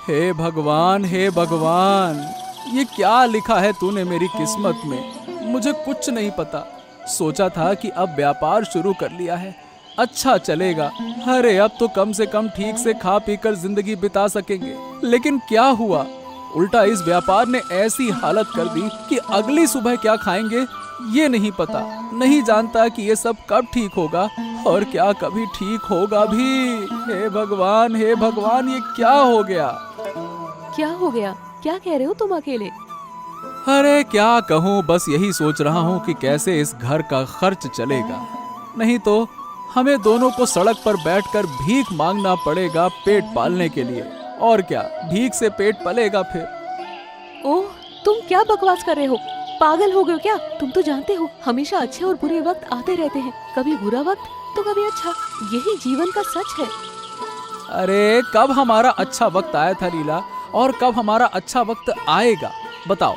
हे भगवान, ये क्या लिखा है तूने मेरी किस्मत में। मुझे कुछ नहीं पता। सोचा था कि अब व्यापार शुरू कर लिया है, अच्छा चलेगा। अरे अब तो कम से कम ठीक से खा पी कर जिंदगी बिता सकेंगे, लेकिन क्या हुआ, उल्टा इस व्यापार ने ऐसी हालत कर दी कि अगली सुबह क्या खाएंगे ये नहीं पता। नहीं जानता कि ये सब कब ठीक होगा और क्या कभी ठीक होगा भी। हे भगवान, ये क्या हो गया। क्या हो गया? क्या कह रहे हो तुम अकेले? अरे क्या कहूँ, बस यही सोच रहा हूँ कि कैसे इस घर का खर्च चलेगा। नहीं तो हमें दोनों को सड़क पर बैठकर भीख मांगना पड़ेगा पेट पालने के लिए। और क्या, भीख से पेट पलेगा फिर। ओह, तुम क्या बकवास कर रहे हो? पागल हो गए हो क्या? तुम तो जानते हो हमेशा अच्छे और बुरे वक्त आते रहते हैं, कभी बुरा वक्त तो कभी अच्छा। यही जीवन का सच है। अरे कब हमारा अच्छा वक्त आया था लीला, और कब हमारा अच्छा वक्त आएगा बताओ।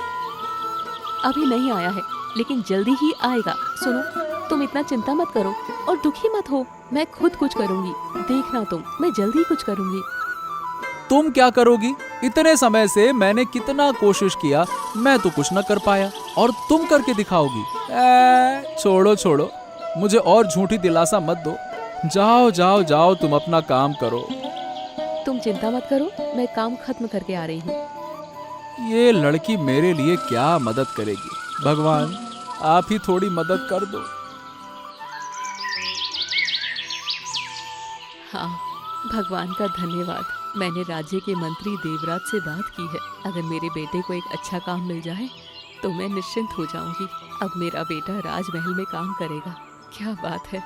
अभी नहीं आया है, लेकिन जल्दी ही आएगा। सुनो, तुम इतना चिंता मत करो और दुखी मत हो। मैं खुद कुछ करूंगी, देखना तुम, मैं जल्दी ही कुछ करूंगी। तुम क्या करोगी? इतने समय से मैंने कितना कोशिश किया, मैं तो कुछ न कर पाया, और तुम करके दिखाओगी। छोड़ो, मुझे और झूठी दिलासा मत दो। जाओ, तुम अपना काम करो। तुम चिंता मत करो, मैं काम खत्म करके आ रही हूँ। ये लड़की मेरे लिए क्या मदद करेगी। भगवान, आप ही थोड़ी मदद कर दो। हाँ, भगवान का धन्यवाद। मैंने राज्य के मंत्री देवराज से बात की है। अगर मेरे बेटे को एक अच्छा काम मिल जाए तो मैं निश्चिंत हो जाऊंगी। अब मेरा बेटा राजमहल में काम करेगा। क्या बात है,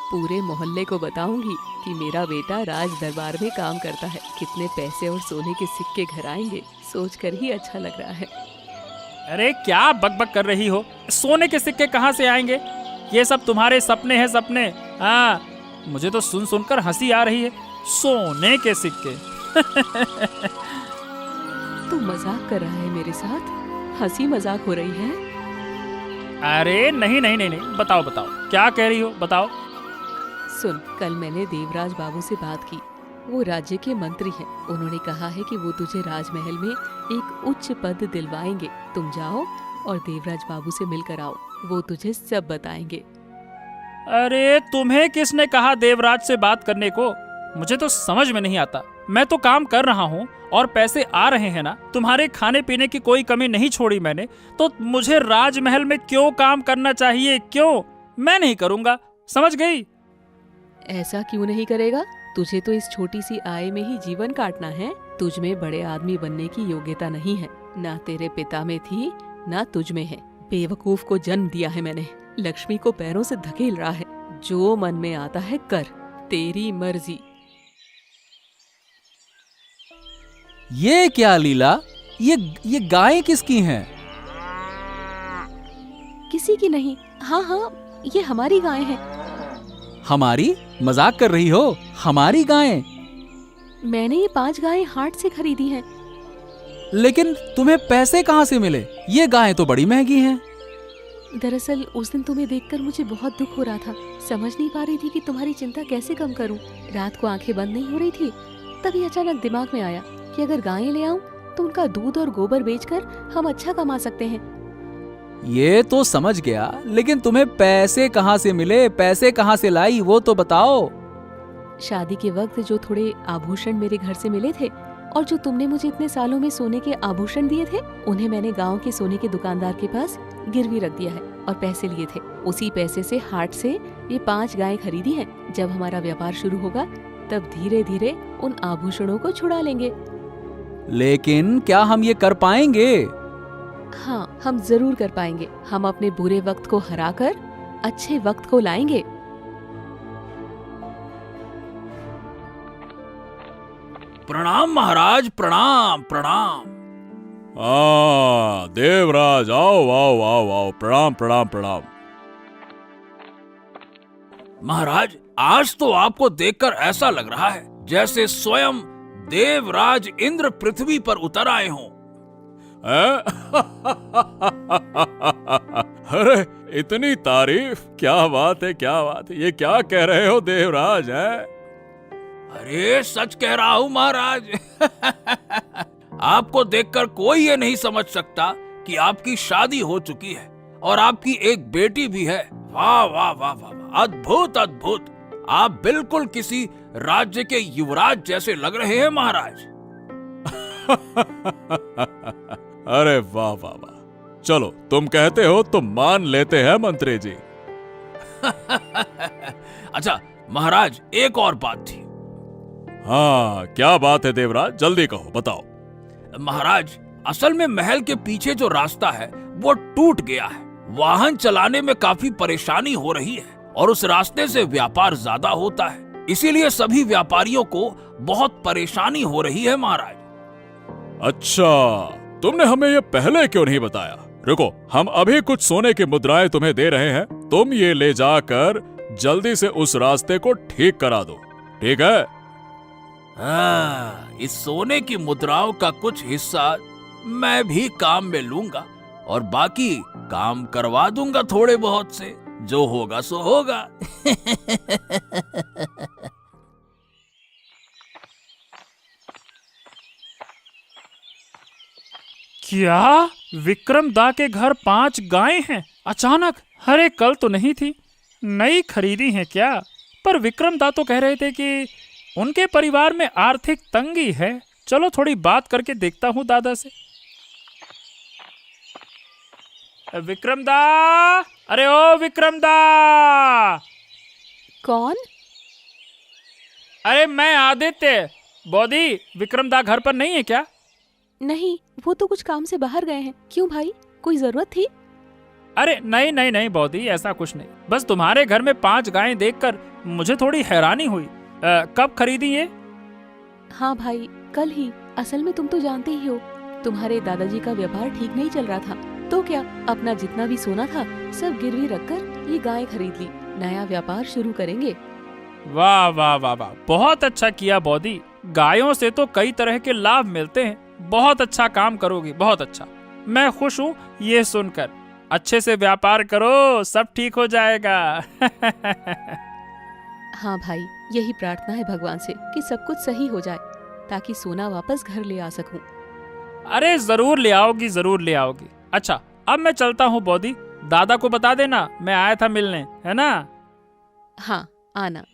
पूरे मोहल्ले को बताऊंगी कि मेरा बेटा राज दरबार में काम करता है। कितने पैसे और सोने के सिक्के घर आएंगे, सोचकर ही अच्छा लग रहा है। अरे क्या बकबक कर रही हो? सोने के सिक्के कहाँ से आएंगे? ये सब तुम्हारे सपने हैं, सपने। हाँ, मुझे तो सुनकर हंसी आ रही है। सोने के सिक्के। तू मजाक कर रहा है मेरे साथ? हंसी मजाक हो रही है? अरे नहीं, बताओ क्या कह रही हो, बताओ। सुन, कल मैंने देवराज बाबू से बात की। वो राज्य के मंत्री हैं। उन्होंने कहा है कि वो तुझे राजमहल में एक उच्च पद दिलवाएंगे। तुम जाओ और देवराज बाबू से मिलकर आओ, वो तुझे सब बताएंगे। अरे तुम्हें किसने कहा देवराज से बात करने को? मुझे तो समझ में नहीं आता। मैं तो काम कर रहा हूँ और पैसे आ रहे हैं ना। तुम्हारे खाने पीने की कोई कमी नहीं छोड़ी मैंने, तो मुझे राजमहल में क्यों काम करना चाहिए? क्यों? मैं नहीं करूँगा, समझ गई? ऐसा क्यों नहीं करेगा? तुझे तो इस छोटी सी आय में ही जीवन काटना है। तुझ में बड़े आदमी बनने की योग्यता नहीं है, ना तेरे पिता में थी ना तुझ में है। बेवकूफ को जन्म दिया है मैंने, लक्ष्मी को पैरों से धकेल रहा है। जो मन में आता है कर, तेरी मर्जी। ये क्या लीला, ये गायें किसकी हैं? किसी की नहीं। हाँ, ये हमारी गाय हैं। हमारी? मजाक कर रही हो? हमारी गायें? मैंने ये 5 गायें हाट से खरीदी हैं। लेकिन तुम्हें पैसे कहाँ से मिले? ये गायें तो बड़ी महंगी हैं। दरअसल उस दिन तुम्हें देखकर मुझे बहुत दुख हो रहा था। समझ नहीं पा रही थी कि तुम्हारी चिंता कैसे कम करूं। रात को आंखें बंद नहीं हो रही थी, तभी अचानक दिमाग में आया कि अगर गायें ले आऊं तो उनका दूध और गोबर बेचकर हम अच्छा कमा सकते हैं। ये तो समझ गया, लेकिन तुम्हें पैसे कहाँ से मिले? पैसे कहाँ से लाई वो तो बताओ। शादी के वक्त जो थोड़े आभूषण मेरे घर से मिले थे, और जो तुमने मुझे इतने सालों में सोने के आभूषण दिए थे, उन्हें मैंने गांव के सोने के दुकानदार के पास गिरवी रख दिया है और पैसे लिए थे। उसी पैसे से हाट से ये 5 गायें खरीदी हैं। जब हमारा व्यापार शुरू होगा तब धीरे धीरे उन आभूषणों को छुड़ा लेंगे। लेकिन क्या हम ये कर पाएंगे? हाँ, हम जरूर कर पाएंगे। हम अपने बुरे वक्त को हराकर अच्छे वक्त को लाएंगे। प्रणाम महाराज, प्रणाम। देवराज, आओ, प्रणाम। महाराज, आज तो आपको देखकर ऐसा लग रहा है जैसे स्वयं देवराज इंद्र पृथ्वी पर उतर आए हों। अरे इतनी तारीफ, क्या बात है। ये क्या कह रहे हो देवराज? है अरे सच कह रहा हूँ महाराज। आपको देखकर कोई ये नहीं समझ सकता कि आपकी शादी हो चुकी है और आपकी एक बेटी भी है। वाह वाह वाह वाह वाह, अद्भुत अद्भुत। आप बिल्कुल किसी राज्य के युवराज जैसे लग रहे हैं महाराज। अरे वाह वाह वाह, चलो तुम कहते हो तो मान लेते हैं मंत्री जी। अच्छा महाराज, एक और बात थी। हाँ, क्या बात है देवराज, जल्दी कहो, बताओ। महाराज, असल में महल के पीछे जो रास्ता है वो टूट गया है। वाहन चलाने में काफी परेशानी हो रही है और उस रास्ते से व्यापार ज्यादा होता है, इसीलिए सभी व्यापारियों को बहुत परेशानी हो रही है महाराज। अच्छा, तुमने हमें ये पहले क्यों नहीं बताया? रुको, हम अभी कुछ सोने की मुद्राएं तुम्हें दे रहे हैं, तुम ये ले जाकर जल्दी से उस रास्ते को ठीक करा दो, ठीक है? हाँ, इस सोने की मुद्राओं का कुछ हिस्सा मैं भी काम में लूंगा और बाकी काम करवा दूंगा थोड़े बहुत से, जो होगा सो होगा। क्या विक्रम दा के घर 5 गायें हैं अचानक? अरे कल तो नहीं थी, नई खरीदी हैं क्या? पर विक्रम दा तो कह रहे थे कि उनके परिवार में आर्थिक तंगी है। चलो थोड़ी बात करके देखता हूँ दादा से। विक्रम दा, अरे ओ विक्रम दा। कौन? अरे मैं आदित्य। बॉदी, विक्रम दा घर पर नहीं है क्या? नहीं, वो तो कुछ काम से बाहर गए हैं। क्यों भाई, कोई जरूरत थी? अरे नहीं नहीं नहीं बॉदी, ऐसा कुछ नहीं, बस तुम्हारे घर में 5 गायें देखकर मुझे थोड़ी हैरानी हुई। कब खरीदी ये? हाँ भाई, कल ही। असल में तुम तो जानते ही हो, तुम्हारे दादाजी का व्यापार ठीक नहीं चल रहा था, तो क्या अपना जितना भी सोना था सब गिरवी रखकर ये गाय खरीद ली। नया व्यापार शुरू करेंगे। वाह वाह वाह वाह, बहुत अच्छा किया बॉदी। गायों से तो कई तरह के लाभ मिलते हैं। बहुत अच्छा काम करोगी, बहुत अच्छा। मैं खुश हूँ ये सुनकर। अच्छे से व्यापार करो, सब ठीक हो जाएगा। हाँ भाई, यही प्रार्थना है भगवान से कि सब कुछ सही हो जाए, ताकि सोना वापस घर ले आ सकूं। अरे जरूर ले आओगी, जरूर ले आओगी। अच्छा, अब मैं चलता हूँ बॉदी। दादा को बता देना मैं आया था मिलने, है ना? हाँ, आना।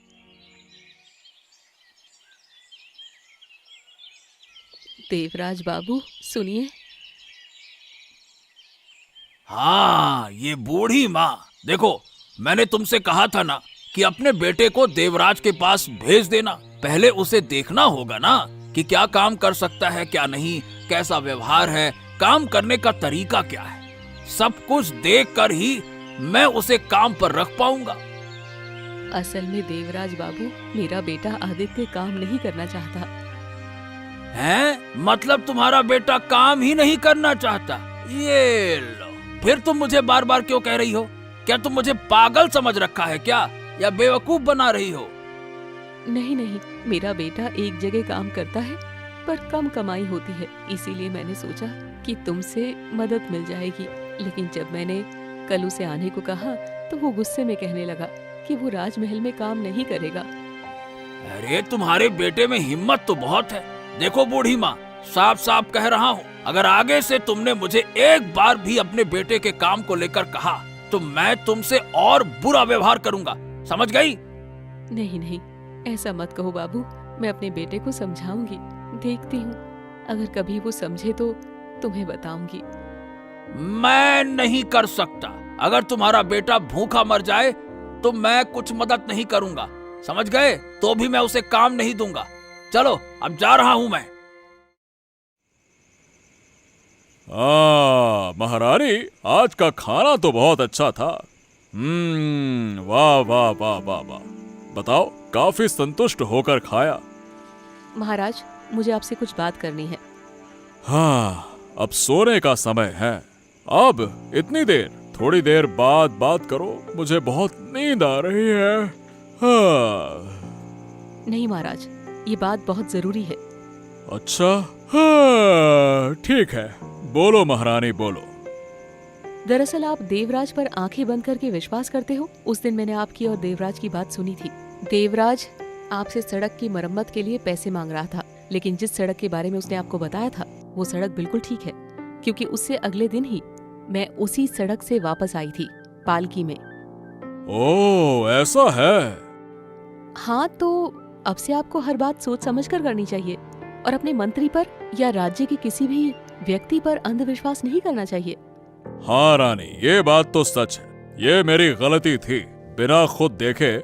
देवराज बाबू, सुनिए। हाँ, ये बूढ़ी माँ। देखो, मैंने तुमसे कहा था ना कि अपने बेटे को देवराज के पास भेज देना। पहले उसे देखना होगा ना कि क्या काम कर सकता है, क्या नहीं, कैसा व्यवहार है, काम करने का तरीका क्या है। सब कुछ देखकर ही मैं उसे काम पर रख पाऊंगा। असल में देवराज बाबू, मेरा बेटा आदित्य काम नहीं करना चाहता। हैं? मतलब तुम्हारा बेटा काम ही नहीं करना चाहता? ये लो, फिर तुम मुझे बार बार क्यों कह रही हो? क्या तुम मुझे पागल समझ रखा है क्या, या बेवकूफ बना रही हो? नहीं नहीं, मेरा बेटा एक जगह काम करता है पर कम कमाई होती है, इसीलिए मैंने सोचा कि तुमसे मदद मिल जाएगी। लेकिन जब मैंने कल उसे आने को कहा तो वो गुस्से में कहने लगा कि वो राजमहल में काम नहीं करेगा। अरे तुम्हारे बेटे में हिम्मत तो बहुत है। देखो बूढ़ी माँ, साफ साफ कह रहा हूँ, अगर आगे से तुमने मुझे एक बार भी अपने बेटे के काम को लेकर कहा तो मैं तुमसे और बुरा व्यवहार करूंगा, समझ गई? नहीं नहीं, ऐसा मत कहो बाबू, मैं अपने बेटे को समझाऊंगी। देखती हूँ, अगर कभी वो समझे तो तुम्हें बताऊंगी। मैं नहीं कर सकता। अगर तुम्हारा बेटा भूखा मर जाए तो मैं कुछ मदद नहीं करूंगा, समझ गए? तो भी मैं उसे काम नहीं दूंगा। चलो, अब जा रहा हूं मैं। महारानी, आज का खाना तो बहुत अच्छा था। वाह वाह वाह वाह वाह। बताओ, काफी संतुष्ट होकर खाया। महाराज, मुझे आपसे कुछ बात करनी है। हाँ, अब सोने का समय है। अब इतनी देर? थोड़ी देर बाद बात करो, मुझे बहुत नींद आ रही है। हाँ। नहीं महाराज, ये बात बहुत जरूरी है। अच्छा, हाँ, ठीक है, बोलो महारानी, बोलो। दरअसल आप देवराज पर आंखें बंद करके विश्वास करते हो। उस दिन मैंने आपकी और देवराज की बात सुनी थी। देवराज आपसे सड़क की मरम्मत के लिए पैसे मांग रहा था, लेकिन जिस सड़क के बारे में उसने आपको बताया था वो सड़क बिल्कुल ठीक है, क्योंकि उससे अगले दिन ही मैं उसी सड़क से वापस आई थी, पालकी में। ओह, ऐसा है। हाँ, तो अब से आपको हर बात सोच समझ कर करनी चाहिए और अपने मंत्री पर या राज्य के किसी भी व्यक्ति पर अंधविश्वास नहीं करना चाहिए। हाँ रानी, ये बात तो सच है। ये मेरी गलती थी। बिना खुद देखे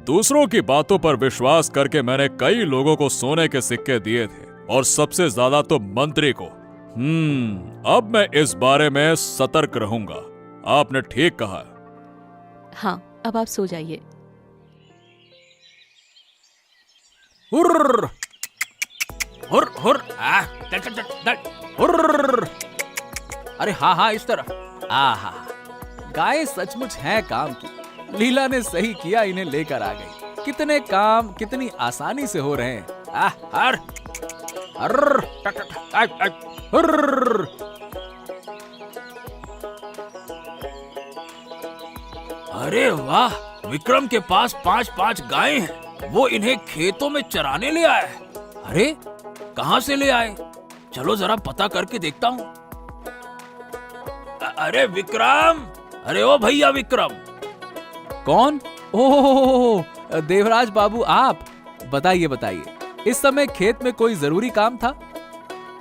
दूसरों की बातों पर विश्वास करके मैंने कई लोगों को सोने के सिक्के दिए थे, और सबसे ज्यादा तो मंत्री को। अब मैं इस बारे में सतर्क रहूंगा। आपने ठीक कहा। हाँ, अब आप सो जाइए। हुर्र हुर हुर चल चल चल चल हुर्र। अरे हाँ हाँ, इस तरफ। आहा, गाय सचमुच हैं काम की। लीला ने सही किया, इन्हें लेकर आ गई। कितने काम कितनी आसानी से हो रहे हैं। हर हर हुर्र। अरे वाह, विक्रम के पास 5-5 गायें हैं। वो इन्हें खेतों में चराने ले आया है। अरे कहाँ से ले आए? चलो जरा पता करके देखता हूँ। अरे विक्रम, अरे ओ भैया विक्रम। कौन? ओह, देवराज बाबू आप। बताइए बताइए, इस समय खेत में कोई जरूरी काम था?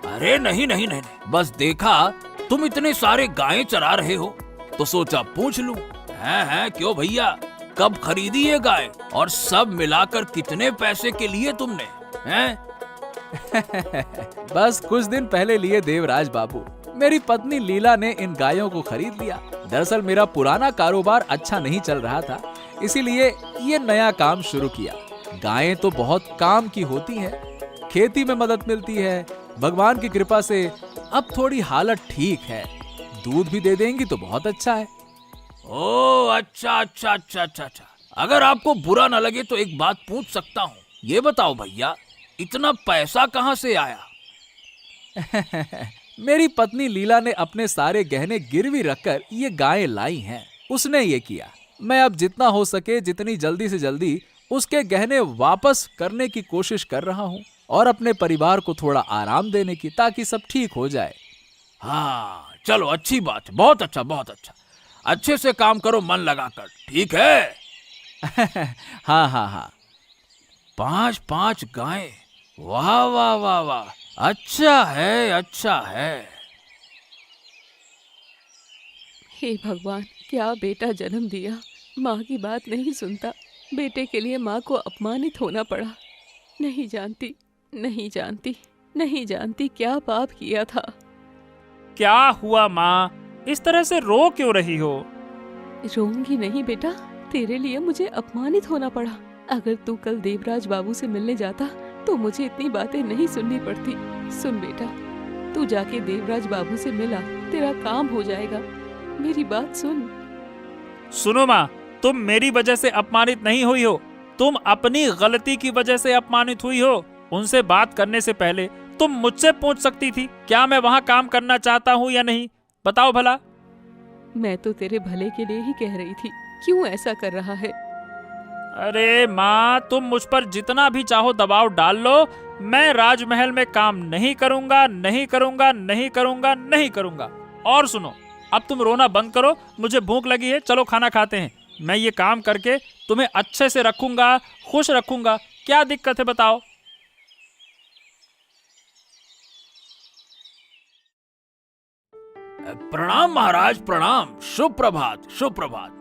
अरे नहीं नहीं नहीं, बस देखा तुम इतने सारे गायें चरा रहे हो तो सोचा पूछ लूं। हैं क्यों भैया, कब खरीदी ये गाय और सब मिलाकर कितने पैसे के लिए तुमने? हैं? बस कुछ दिन पहले लिए देवराज बाबू। मेरी पत्नी लीला ने इन गायों को खरीद लिया। दरअसल मेरा पुराना कारोबार अच्छा नहीं चल रहा था, इसीलिए ये नया काम शुरू किया। गायें तो बहुत काम की होती हैं, खेती में मदद मिलती है। भगवान की कृपा से अब थोड़ी हालत ठीक है। दूध भी दे देंगी तो बहुत अच्छा है। ओ अच्छा अच्छा अच्छा अच्छा अच्छा। अगर आपको बुरा न लगे तो एक बात पूछ सकता हूँ? ये बताओ भैया, इतना पैसा कहाँ से आया? मेरी पत्नी लीला ने अपने सारे गहने गिरवी रखकर ये गायें लाई हैं। उसने ये किया। मैं अब जितना हो सके जितनी जल्दी से जल्दी उसके गहने वापस करने की कोशिश कर रहा हूँ, और अपने परिवार को थोड़ा आराम देने की, ताकि सब ठीक हो जाए। हाँ चलो, अच्छी बात है, बहुत अच्छा बहुत अच्छा। अच्छे से काम करो मन लगाकर, ठीक है? हाँ हाँ हाँ। 5-5 गायें, वाह वाह वाह वाह, अच्छा है अच्छा है। हे भगवान, क्या बेटा जन्म दिया। माँ की बात नहीं सुनता। बेटे के लिए माँ को अपमानित होना पड़ा। नहीं जानती नहीं जानती नहीं जानती क्या पाप किया था। क्या हुआ माँ, इस तरह से रो क्यों रही हो? रोऊंगी नहीं बेटा, तेरे लिए मुझे अपमानित होना पड़ा। अगर तू कल देवराज बाबू से मिलने जाता तो मुझे इतनी बातें नहीं सुननी पड़ती। सुन बेटा, तू जाके देवराज बाबू से मिला, तेरा काम हो जाएगा। मेरी बात सुन। सुनो माँ, तुम मेरी वजह से अपमानित नहीं हुई हो, तुम अपनी गलती की वजह से अपमानित हुई हो। उनसे बात करने से पहले तुम मुझसे पूछ सकती थी क्या मैं वहाँ काम करना चाहता हूँ या नहीं। बताओ भला। मैं तो तेरे भले के लिए ही कह रही थी, क्यों ऐसा कर रहा है? अरे माँ, तुम मुझ पर जितना भी चाहो दबाव डाल लो, मैं राजमहल में काम नहीं करूंगा नहीं करूंगा नहीं करूंगा नहीं करूंगा। और सुनो, अब तुम रोना बंद करो, मुझे भूख लगी है, चलो खाना खाते हैं। मैं ये काम करके तुम्हें अच्छे से रखूंगा, खुश रखूंगा। क्या दिक्कत है बताओ? प्रणाम महाराज, प्रणाम। शुभ प्रभात शुभ प्रभात।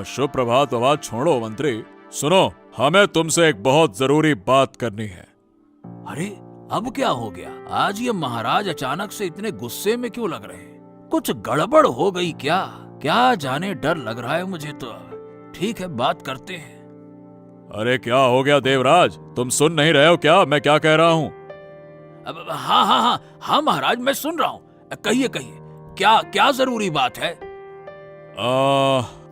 शुभ प्रभात प्रभात छोड़ो मंत्री। सुनो, हमें तुमसे एक बहुत जरूरी बात करनी है। अरे अब क्या हो गया? आज ये महाराज अचानक से इतने गुस्से में क्यों लग रहे हैं? कुछ गड़बड़ हो गई क्या? क्या जाने, डर लग रहा है मुझे तो। ठीक है, बात करते हैं। अरे क्या हो गया देवराज, तुम सुन नहीं रहे हो क्या मैं क्या कह रहा हूँ? हाँ हाँ हाँ हाँ महाराज, मैं सुन रहा हूँ। कहिए कहिए, क्या क्या जरूरी बात है?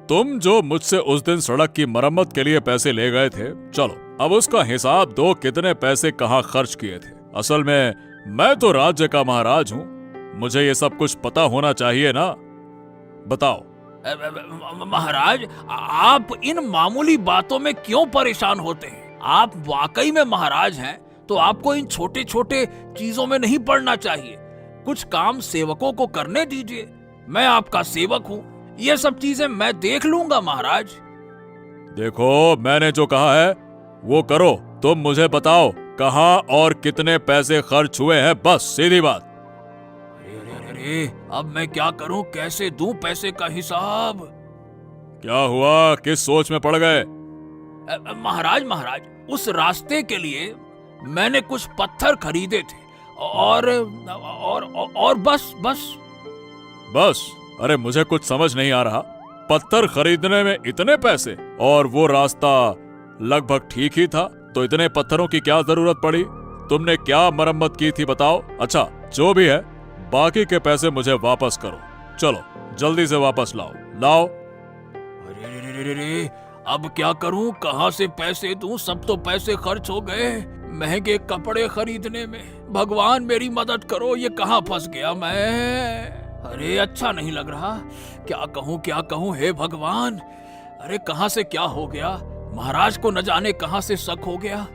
तुम जो मुझसे उस दिन सड़क की मरम्मत के लिए पैसे ले गए थे, चलो अब उसका हिसाब दो, कितने पैसे कहाँ खर्च किए थे। असल में मैं तो राज्य का महाराज हूँ, मुझे ये सब कुछ पता होना चाहिए ना। बताओ, महाराज, आप इन मामूली बातों में क्यों परेशान होते हैं? आप वाकई में महाराज हैं तो आपको इन छोटे छोटे चीजों में नहीं पड़ना चाहिए। कुछ काम सेवकों को करने दीजिए। मैं आपका सेवक हूँ, ये सब चीजें मैं देख लूंगा महाराज। देखो, मैंने जो कहा है वो करो। तुम मुझे बताओ कहाँ और कितने पैसे खर्च हुए हैं, बस सीधी बात। अरे अरे अरे अरे, अब मैं क्या करूं? कैसे दूं पैसे का हिसाब? क्या हुआ, किस सोच में पड़ गए? महाराज महाराज, उस रास्ते के लिए मैंने कुछ पत्थर खरीदे थे और बस। अरे मुझे कुछ समझ नहीं आ रहा। पत्थर खरीदने में इतने पैसे, और वो रास्ता लगभग ठीक ही था, तो इतने पत्थरों की क्या जरूरत पड़ी? तुमने क्या मरम्मत की थी बताओ? अच्छा, जो भी है, बाकी के पैसे मुझे वापस करो। चलो जल्दी से वापस लाओ। अरे, अब क्या करूं? कहां से पैसे दूं? सब तो पैसे खर्च हो गए महंगे कपड़े खरीदने में। भगवान मेरी मदद करो, ये कहां फंस गया मैं। अरे अच्छा नहीं लग रहा। क्या कहूं हे भगवान। अरे कहां से क्या हो गया? महाराज को न जाने कहां से शक हो गया।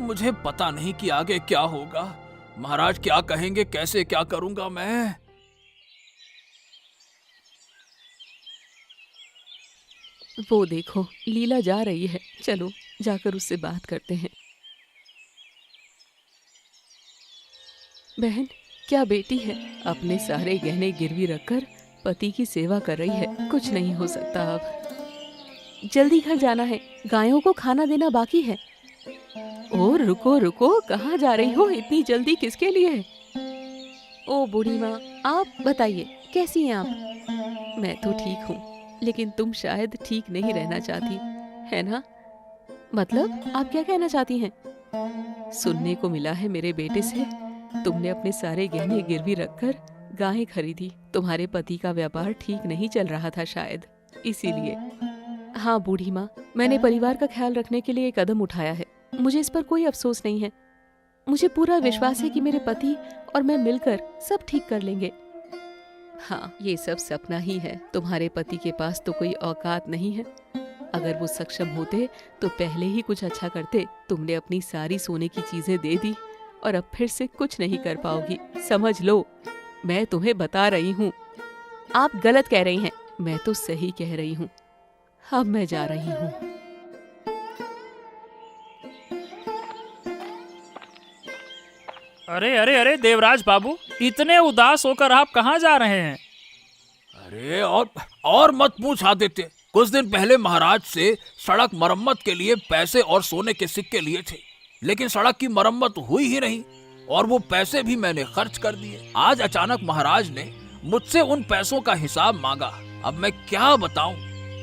मुझे पता नहीं कि आगे क्या होगा। महाराज क्या कहेंगे, कैसे क्या करूंगा मैं। वो देखो, लीला जा रही है, चलो जाकर उससे बात करते हैं। बहन, क्या बेटी है? अपने सारे गहने गिरवी रखकर पति की सेवा कर रही है। कुछ नहीं हो सकता अब। जल्दी घर जाना है, गायों को खाना देना बाकी है। ओ रुको, कहाँ जा रही हो? इतनी जल्दी किसके लिए? ओ बूढ़ी माँ, आप बताइए कैसी हैं आप? मैं तो ठीक हूँ, लेकिन तुम शायद ठीक नहीं रहना चाहती, है ना? मतलब आप क्या कहना चाहती हैं? सुनने को मिला है मेरे बेटे से, तुमने अपने सारे गहने गिरवी रखकर गायें खरीदी। तुम्हारे पति का व्यापार ठीक नहीं चल रहा था शायद, इसीलिए। हाँ बूढ़ी माँ, मैंने परिवार का ख्याल रखने के लिए एक कदम उठाया है। मुझे इस पर कोई अफसोस नहीं है। मुझे पूरा विश्वास है कि मेरे पति और मैं मिलकर सब ठीक कर लेंगे। हाँ, ये सब सपना ही है। तुम्हारे पति के पास तो कोई औकात नहीं है। अगर वो सक्षम होते तो पहले ही कुछ अच्छा करते। तुमने अपनी सारी सोने की चीजें दे दी और अब फिर से कुछ नहीं कर पाओगी, समझ लो। मैं तुम्हें बता रही हूँ। आप गलत कह रही हैं, मैं तो सही कह रही हूँ। अब मैं जा रही हूँ। अरे अरे अरे देवराज बाबू, इतने उदास होकर आप कहाँ जा रहे हैं? अरे और मत पूछ आदित्य। कुछ दिन पहले महाराज से सड़क मरम्मत के लिए पैसे और सोने के सिक्के लिए थे, लेकिन सड़क की मरम्मत हुई ही नहीं और वो पैसे भी मैंने खर्च कर दिए। आज अचानक महाराज ने मुझसे उन पैसों का हिसाब मांगा। अब मैं क्या बताऊं?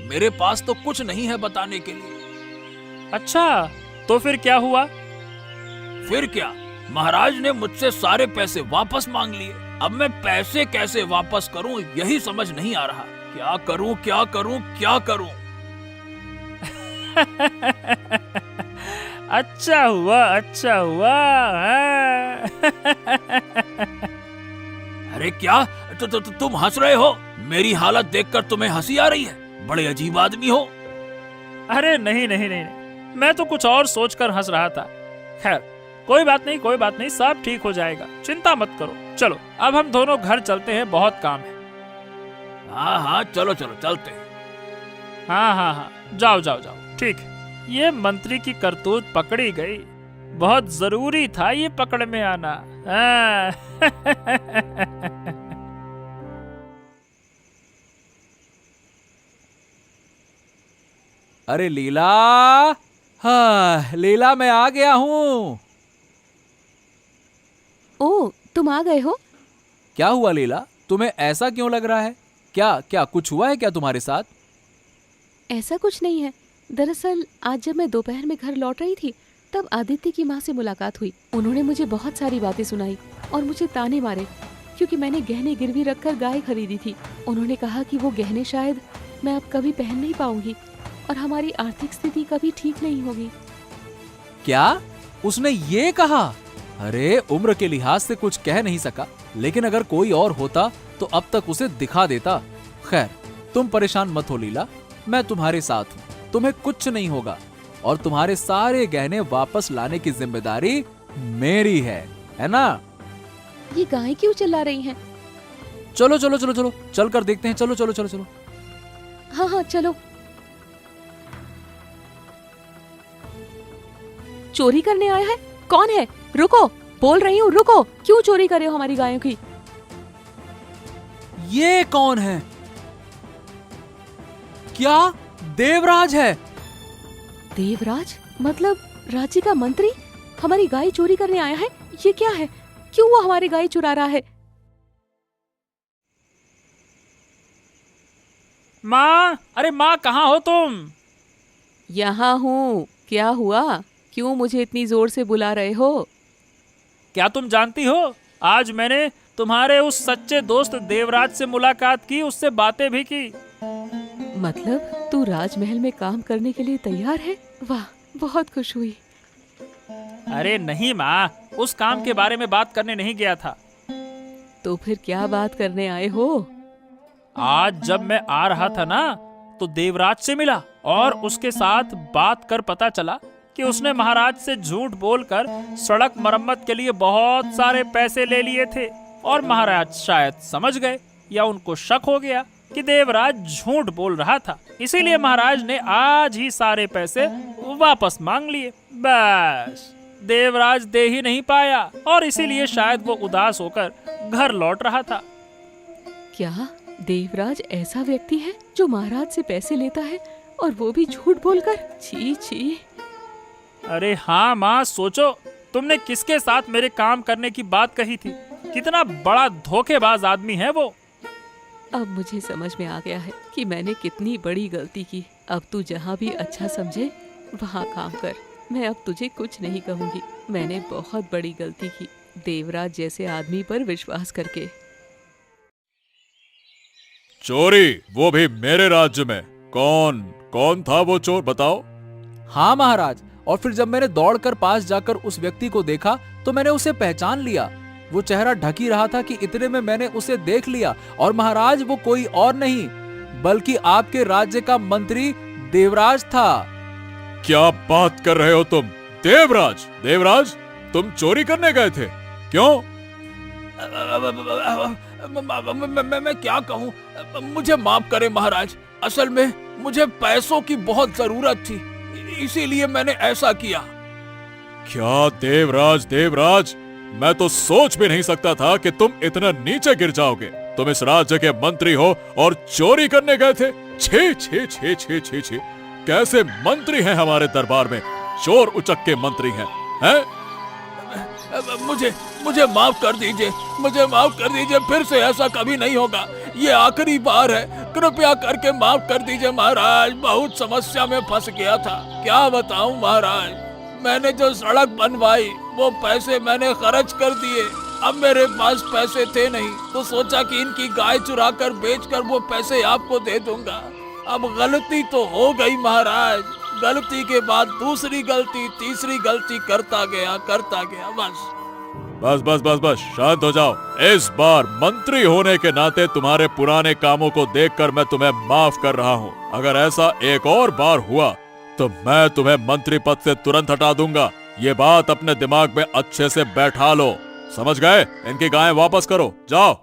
मेरे पास तो कुछ नहीं है बताने के लिए। अच्छा, तो फिर क्या हुआ? फिर क्या, महाराज ने मुझसे सारे पैसे वापस मांग लिए। अब मैं पैसे कैसे वापस करूं, यही समझ नहीं आ रहा। क्या करूं? अच्छा हुआ हाँ। अरे क्या तुम हंस रहे हो? मेरी हालत देखकर तुम्हें हंसी आ रही है? बड़े अजीब आदमी हो। अरे नहीं, मैं तो कुछ और सोचकर हंस रहा था। खैर कोई बात नहीं, सब ठीक हो जाएगा, चिंता मत करो। चलो अब हम दोनों घर चलते हैं, बहुत काम है। हाँ चलो चलते हैं। हाँ, जाओ। ठीक है, ये मंत्री की करतूत पकड़ी गई। बहुत जरूरी था ये पकड़ में आना। अरे लीला, हाँ लीला, मैं आ गया हूँ। ओ, तुम आ गए हो? क्या हुआ लीला, तुम्हें ऐसा क्यों लग रहा है? क्या कुछ हुआ है क्या तुम्हारे साथ? ऐसा कुछ नहीं है। दरअसल आज जब मैं दोपहर में घर लौट रही थी, तब आदित्य की माँ से मुलाकात हुई। उन्होंने मुझे बहुत सारी बातें सुनाई और मुझे ताने मारे, क्योंकि मैंने गहने गिरवी रखकर गाय खरीदी थी। उन्होंने कहा कि वो गहने शायद मैं अब कभी पहन नहीं पाऊंगी और हमारी आर्थिक स्थिति कभी ठीक नहीं होगी। क्या उसने ये कहा? अरे उम्र के लिहाज से कुछ कह नहीं सका, लेकिन अगर कोई और होता तो अब तक उसे दिखा देता। खैर तुम परेशान मत हो लीला, मैं तुम्हारे साथ हूँ, तुम्हें कुछ नहीं होगा और तुम्हारे सारे गहने वापस लाने की जिम्मेदारी मेरी है ना? ये गाय क्यों चिल्ला रही हैं? चलो चलो चलो चलो, चल कर देखते हैं, चलो चलो चलो चलो। हाँ हाँ चलो। चोरी करने आया है? कौन है? रुको, बोल रही हूँ रुको, क्यों चोरी कर रहे हो हमारी गायों की? ये कौन है? क्या देवराज है? देवराज मतलब राज्य का मंत्री हमारी गाय चोरी करने आया है? ये क्या है? क्यों वो हमारी गाय चुरा रहा है? माँ, अरे माँ कहाँ हो तुम? यहाँ हूँ। क्या हुआ? क्यों मुझे इतनी जोर से बुला रहे हो? क्या तुम जानती हो, आज मैंने तुम्हारे उस सच्चे दोस्त देवराज से मुलाकात की, उससे बातें भी की। मतलब तू राजमहल में काम करने के लिए तैयार है? वाह, बहुत खुश हुई। अरे नहीं माँ, उस काम के बारे में बात करने नहीं गया था। तो फिर क्या बात करने आए हो? आज जब मैं आ रहा था ना, तो देवराज से मिला और उसके साथ बात कर पता चला कि उसने महाराज से झूठ बोलकर सड़क मरम्मत के लिए बहुत सारे पैसे ले लिए थे और महाराज शायद समझ गए या उनको शक हो गया कि देवराज झूठ बोल रहा था, इसीलिए महाराज ने आज ही सारे पैसे वापस मांग लिए। बस देवराज दे ही नहीं पाया और इसीलिए शायद वो उदास होकर घर लौट रहा था। क्या देवराज ऐसा व्यक्ति है जो महाराज से पैसे लेता है और वो भी झूठ बोलकर? छी छी। अरे हाँ माँ, सोचो तुमने किसके साथ मेरे काम करने की बात कही थी, कितना बड़ा धोखेबाज आदमी है वो। अब मुझे समझ में आ गया है कि मैंने कितनी बड़ी गलती की। अब तू जहाँ भी अच्छा समझे वहाँ काम कर। मैं अब तुझे कुछ नहीं कहूँगी। मैंने बहुत बड़ी गलती की देवराज जैसे आदमी पर विश्वास करके। चोरी, वो भी मेरे राज्य में? कौन कौन था वो चोर, बताओ। हाँ महाराज, और फिर जब मैंने दौड़कर पास जाकर उस व्यक्ति को देखा तो मैंने उसे पहचान लिया। वो चेहरा ढक ही रहा था कि इतने में मैंने उसे देख लिया। और महाराज वो कोई और नहीं बल्कि आपके राज्य का मंत्री देवराज था। क्या बात कर रहे हो तुम? देवराज? देवराज, तुम चोरी करने गए थे? क्यों? मैं क्या कहूँ, मुझे माफ करें महाराज। असल में मुझे पैसों की बहुत जरूरत थी, इसीलिए मैंने ऐसा किया। क्या देवराज? देवराज, मैं तो सोच भी नहीं सकता था कि तुम इतना नीचे गिर जाओगे। तुम इस राज्य के मंत्री हो और चोरी करने गए थे? छे छे छे छे छे छे, कैसे मंत्री हैं हमारे दरबार में? चोर उचक्के मंत्री हैं? मुझे माफ कर दीजिए, मुझे माफ कर दीजिए। फिर से ऐसा कभी नहीं होगा, ये आखिरी बार है। कृपया करके माफ कर दीजिए महाराज। बहुत समस्या में फंस गया था, क्या बताऊं महाराज। मैंने जो सड़क बनवाई वो पैसे मैंने खर्च कर दिए। अब मेरे पास पैसे थे नहीं, तो सोचा कि इनकी गाय चुरा कर बेच कर वो पैसे आपको दे दूंगा। अब गलती तो हो गई महाराज, गलती के बाद दूसरी गलती, तीसरी गलती करता गया बस। बस बस बस बस, शांत हो जाओ। इस बार मंत्री होने के नाते तुम्हारे पुराने कामों को देखकर मैं तुम्हें माफ कर रहा हूँ। अगर ऐसा एक और बार हुआ तो मैं तुम्हें मंत्री पद से तुरंत हटा दूंगा। ये बात अपने दिमाग में अच्छे से बैठा लो, समझ गए? इनकी गायें वापस करो, जाओ।